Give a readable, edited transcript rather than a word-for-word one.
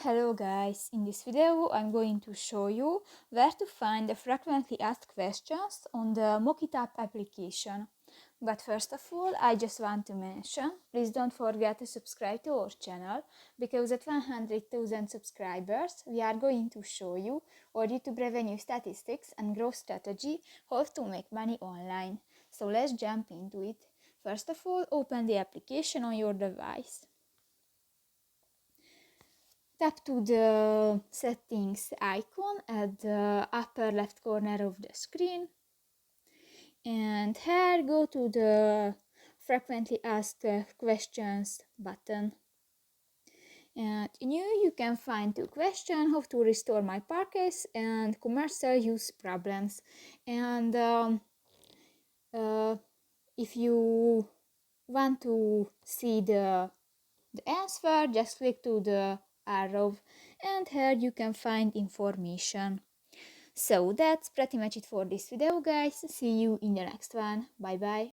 Hello guys, in this video I'm going to show you where to find the frequently asked questions on the Mockitup application. But first of all, I just want to mention, please don't forget to subscribe to our channel, because at 100,000 subscribers we are going to show you our YouTube revenue statistics and growth strategy, how to make money online. So let's jump into it. First of all, open the application on your device. Tap to the settings icon at the upper left corner of the screen, and here go to the frequently asked questions button. And in here you can find two questions: how to restore my parquets and commercial use problems. And if you want to see the answer, just click to the arrow, and here you can find information. So that's pretty much it for this video, guys. See you in the next one. Bye bye.